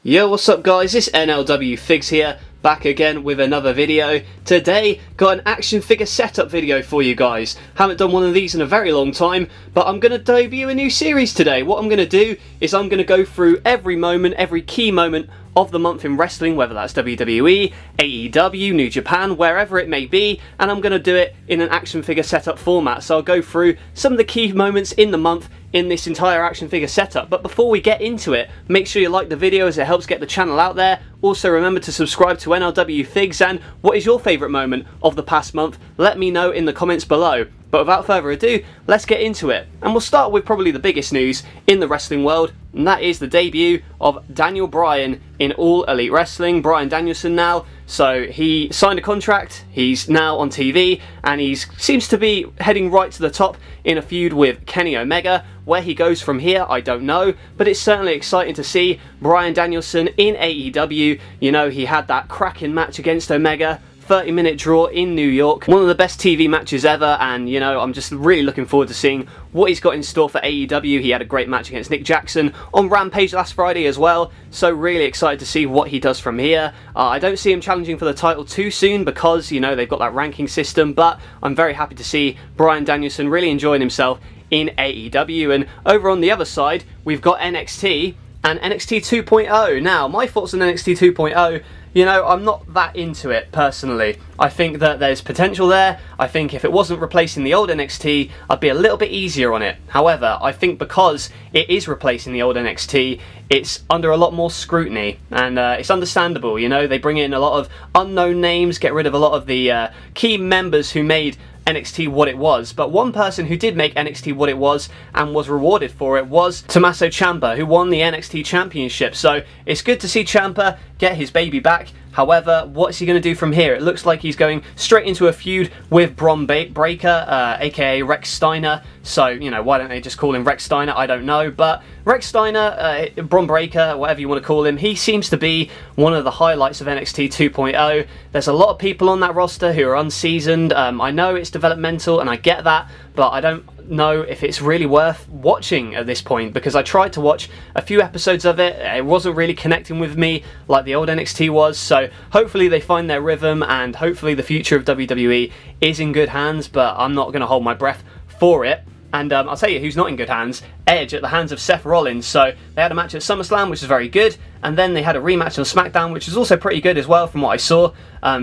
Yo, what's up guys, it's NLW Figs here, back again with another video. Today, got an action figure setup video for you guys. Haven't done one of these in a very long time, but I'm going to debut a new series today. What I'm going to do is I'm going to go through every moment, every key moment of the month in wrestling, whether that's WWE, AEW, New Japan, wherever it may be, and I'm going to do it in an action figure setup format. So I'll go through some of the key moments in the month in this entire action figure setup. But before we get into it, make sure you like the video as it helps get the channel out there. Also remember to subscribe to NLW Figs, and what is your favourite moment of the past month? Let me know in the comments below. But without further ado, let's get into it. And we'll start with probably the biggest news in the wrestling world, and that is the debut of Daniel Bryan in All Elite Wrestling. Bryan Danielson now. So he signed a contract, he's now on TV, and he seems to be heading right to the top in a feud with Kenny Omega. Where he goes from here, I don't know, but it's certainly exciting to see Bryan Danielson in AEW. You know, he had that cracking match against Omega, 30-minute draw in New York. One of the best TV matches ever, and you know, I'm just really looking forward to seeing what he's got in store for AEW. He had a great match against Nick Jackson on Rampage last Friday as well, so really excited to see what he does from here. I don't see him challenging for the title too soon because, you know, they've got that ranking system, but I'm very happy to see Bryan Danielson really enjoying himself in AEW. And over on the other side, we've got NXT and NXT 2.0. Now, my thoughts on NXT 2.0, you know, I'm not that into it personally. I think that there's potential there. I think if it wasn't replacing the old NXT, I'd be a little bit easier on it. However, I think because it is replacing the old NXT, it's under a lot more scrutiny, and it's understandable. You know, they bring in a lot of unknown names, get rid of a lot of the key members who made NXT what it was. But one person who did make NXT what it was and was rewarded for it was Tommaso Ciampa, who won the NXT Championship. So it's good to see Ciampa get his baby back. However, what's he going to do from here? It looks like he's going straight into a feud with Bron Breakker, aka Rex Steiner. So, you know, why don't they just call him Rex Steiner? I don't know. But Rex Steiner, Bron Breakker, whatever you want to call him, he seems to be one of the highlights of NXT 2.0. There's a lot of people on that roster who are unseasoned. I know it's developmental and I get that, but I don't know if it's really worth watching at this point, because I tried to watch a few episodes of it. It wasn't really connecting with me like the old NXT was. So hopefully they find their rhythm, and hopefully the future of WWE is in good hands, but I'm not going to hold my breath for it. And I'll tell you who's not in good hands: Edge at the hands of Seth Rollins. So they had a match at SummerSlam, which was very good, and then they had a rematch on SmackDown, which was also pretty good as well from what I saw.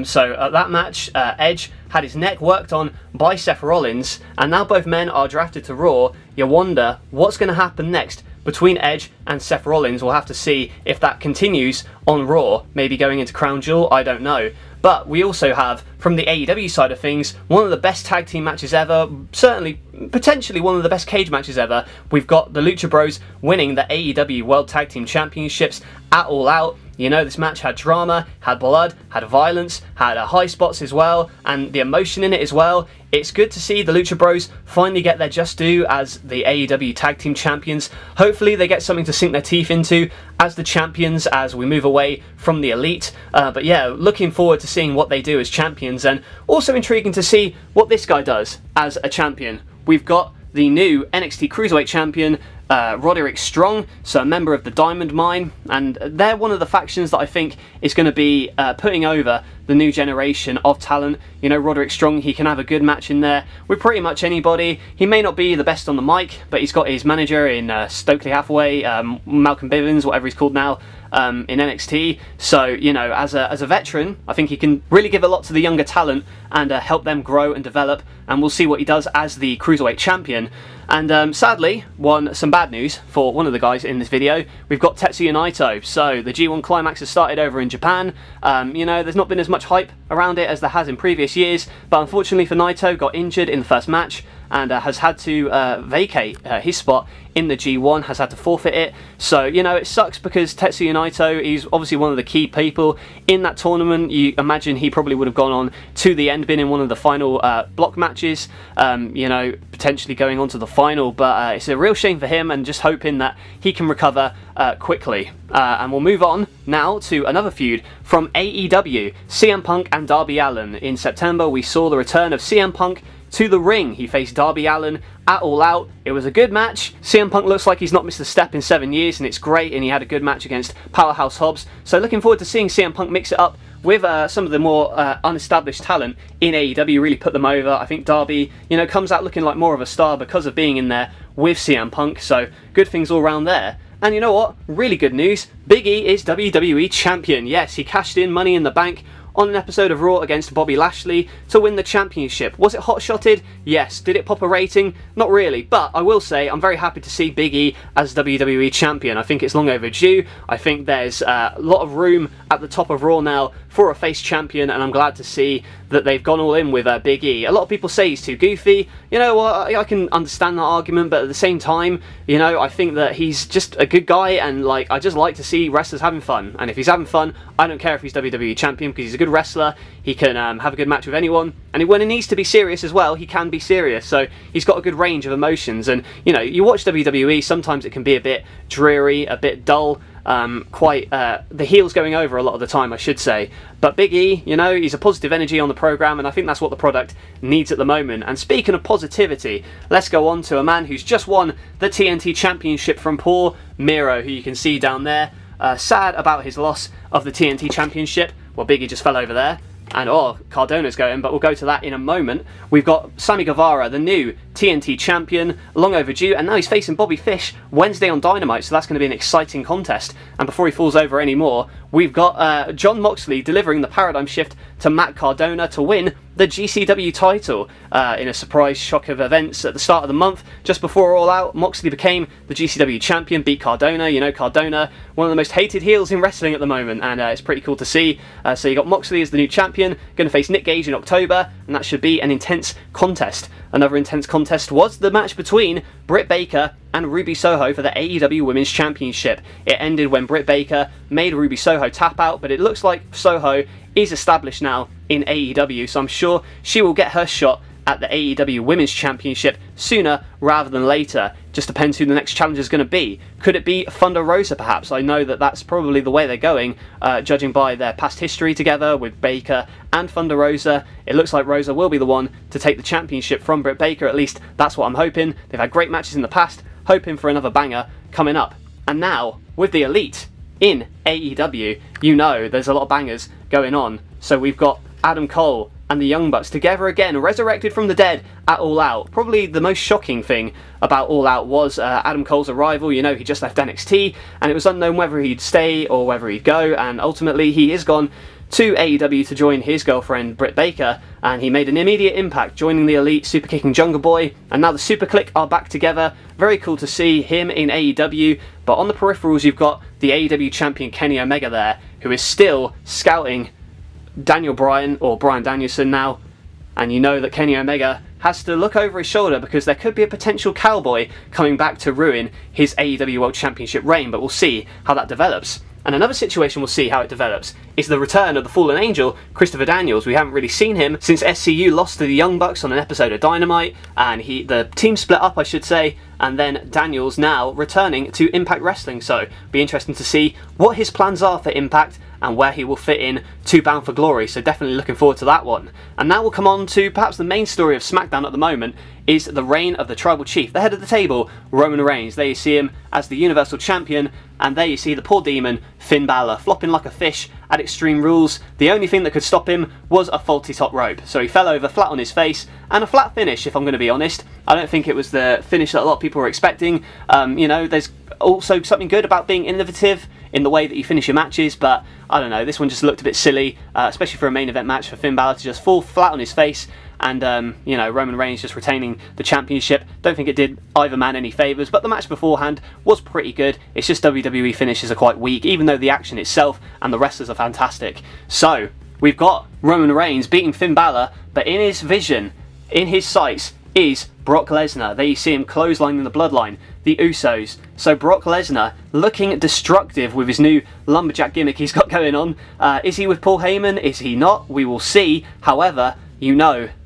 So at that match, Edge had his neck worked on by Seth Rollins, and now both men are drafted to Raw. You wonder what's going to happen next between Edge and Seth Rollins. We'll have to see if that continues on Raw, maybe going into Crown Jewel, I don't know. But we also have, from the AEW side of things, one of the best tag team matches ever, certainly, potentially one of the best cage matches ever. We've got the Lucha Bros winning the AEW World Tag Team Championships at All Out. You know, this match had drama, had blood, had violence, had high spots as well, and the emotion in it as well. It's good to see the Lucha Bros finally get their just due as the AEW Tag Team Champions. Hopefully they get something to sink their teeth into as the champions as we move away from the Elite. But yeah, looking forward to seeing what they do as champions, and also intriguing to see what this guy does as a champion. We've got the new NXT Cruiserweight champion, Roderick Strong, so a member of the Diamond Mine, and they're one of the factions that I think is going to be putting over the new generation of talent. You know, Roderick Strong, he can have a good match in there with pretty much anybody. He may not be the best on the mic, but he's got his manager in Stokely Hathaway, Malcolm Bivens, whatever he's called now, in NXT. So, you know, as a veteran, I think he can really give a lot to the younger talent and help them grow and develop, and we'll see what he does as the Cruiserweight champion. And sadly, some bad news for one of the guys in this video. We've got Tetsuya Naito. So the G1 Climax has started over in Japan. You know, there's not been as much hype around it as there has in previous years, but unfortunately for Naito, got injured in the first match and has had to vacate his spot in the G1, has had to forfeit it. So, you know, it sucks because Tetsuya Naito, he's obviously one of the key people in that tournament. You imagine he probably would have gone on to the end, been in one of the final block matches, you know, potentially going on to the final. But it's a real shame for him, and just hoping that he can recover quickly. And we'll move on now to another feud from AEW, CM Punk and Darby Allin. In September, we saw the return of CM Punk to the ring. He faced Darby Allin at All Out. It was a good match. CM Punk looks like he's not missed a step in 7 years, and it's great, and he had a good match against Powerhouse Hobbs. So looking forward to seeing CM Punk mix it up with some of the more unestablished talent in AEW, really put them over. I think Darby, comes out looking like more of a star because of being in there with CM Punk, so good things all around there. And you know what? Really good news. Big E is WWE Champion. Yes, he cashed in Money in the Bank on an episode of Raw against Bobby Lashley to win the championship. Was it hot-shotted? Yes. Did it pop a rating? Not really, but I will say I'm very happy to see Big E as WWE Champion. I think it's long overdue. I think there's a lot of room at the top of Raw now for a face champion, and I'm glad to see that they've gone all in with Big E. A lot of people say he's too goofy. You know what? I can understand that argument, but at the same time, I think that he's just a good guy, and I just like to see wrestlers having fun. And if he's having fun, I don't care if he's WWE Champion, because he's a good wrestler. He can have a good match with anyone, and when he needs to be serious as well, he can be serious. So he's got a good range of emotions. And you watch WWE, sometimes it can be a bit dreary, a bit dull. The heels going over a lot of the time, I should say. But Big E, he's a positive energy on the program, and I think that's what the product needs at the moment. And speaking of positivity, let's go on to a man who's just won the TNT Championship from poor Miro, who you can see down there. Sad about his loss of the TNT Championship. Well, Big E just fell over there. And Cardona's going, but we'll go to that in a moment. We've got Sammy Guevara, the new TNT champion, long overdue, and now he's facing Bobby Fish Wednesday on Dynamite, so that's going to be an exciting contest. And before he falls over anymore, we've got Jon Moxley delivering the paradigm shift to Matt Cardona to win the GCW title in a surprise shock of events at the start of the month. Just before All Out, Moxley became the GCW champion, beat Cardona. Cardona, one of the most hated heels in wrestling at the moment, and it's pretty cool to see. So you got Moxley as the new champion, going to face Nick Gage in October, and that should be an intense contest. Another intense contest was the match between Britt Baker and Ruby Soho for the AEW Women's Championship. It ended when Britt Baker made Ruby Soho tap out, but it looks like Soho is established now in AEW, so I'm sure she will get her shot at the AEW Women's Championship sooner rather than later. Just depends who the next challenger is going to be. Could it be Thunder Rosa perhaps? I know that that's probably the way they're going, judging by their past history together with Baker and Thunder Rosa. It looks like Rosa will be the one to take the championship from Britt Baker, at least that's what I'm hoping. They've had great matches in the past, hoping for another banger coming up. And now, with the Elite in AEW, there's a lot of bangers going on. So we've got Adam Cole and the Young Bucks together again, resurrected from the dead at All Out. Probably the most shocking thing about All Out was Adam Cole's arrival. He just left NXT, and it was unknown whether he'd stay or whether he'd go, and ultimately he is gone to AEW to join his girlfriend Britt Baker, and he made an immediate impact, joining the Elite, super kicking Jungle Boy, and now the Super Click are back together. Very cool to see him in AEW, but on the peripherals you've got the AEW champion Kenny Omega there, who is still scouting Bryan Danielson now, and that Kenny Omega has to look over his shoulder because there could be a potential cowboy coming back to ruin his AEW World Championship reign, but we'll see how that develops. And another situation we'll see how it develops is the return of the Fallen Angel, Christopher Daniels. We haven't really seen him since SCU lost to the Young Bucks on an episode of Dynamite, and the team split up, I should say, and then Daniels now returning to Impact Wrestling. So be interesting to see what his plans are for Impact and where he will fit in to Bound for Glory, so definitely looking forward to that one. And now we'll come on to perhaps the main story of SmackDown at the moment, is the reign of the Tribal Chief, the head of the table, Roman Reigns. There you see him as the Universal Champion, and there you see the poor demon, Finn Balor, flopping like a fish at Extreme Rules. The only thing that could stop him was a faulty top rope, so he fell over flat on his face, and a flat finish, if I'm going to be honest. I don't think it was the finish that a lot of people were expecting. There's also something good about being innovative in the way that you finish your matches, but I don't know, this one just looked a bit silly, especially for a main event match for Finn Balor to just fall flat on his face, and Roman Reigns just retaining the championship. Don't think it did either man any favours, but the match beforehand was pretty good. It's just WWE finishes are quite weak, even though the action itself and the wrestlers are fantastic. So we've got Roman Reigns beating Finn Balor, but in his vision, in his sights, is Brock Lesnar. There you see him clotheslining the Bloodline, the Usos. So Brock Lesnar looking destructive with his new lumberjack gimmick he's got going on. Is he with Paul Heyman? Is he not? We will see. However,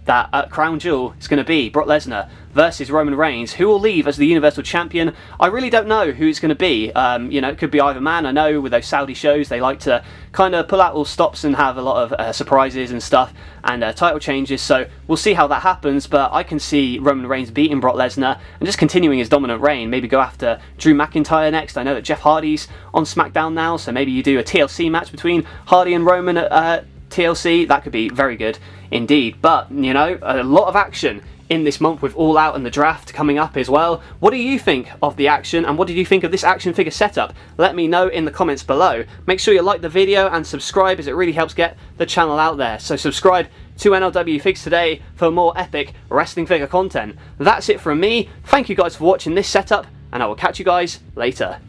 that crown jewel is going to be Brock Lesnar versus Roman Reigns. Who will leave as the Universal Champion? I really don't know who it's going to be. You know, it could be either man. I know with those Saudi shows, they like to kind of pull out all stops and have a lot of surprises and stuff and title changes. So we'll see how that happens. But I can see Roman Reigns beating Brock Lesnar and just continuing his dominant reign. Maybe go after Drew McIntyre next. I know that Jeff Hardy's on SmackDown now, so maybe you do a TLC match between Hardy and Roman at TLC. That could be very good indeed. But, you know, a lot of action in this month with All Out and the draft coming up as well. What do you think of the action, and what did you think of this action figure setup? Let me know in the comments below. Make sure you like the video and subscribe, as it really helps get the channel out there. So subscribe to NLW Figs today for more epic wrestling figure content. That's it from me. Thank you guys for watching this setup, and I will catch you guys later.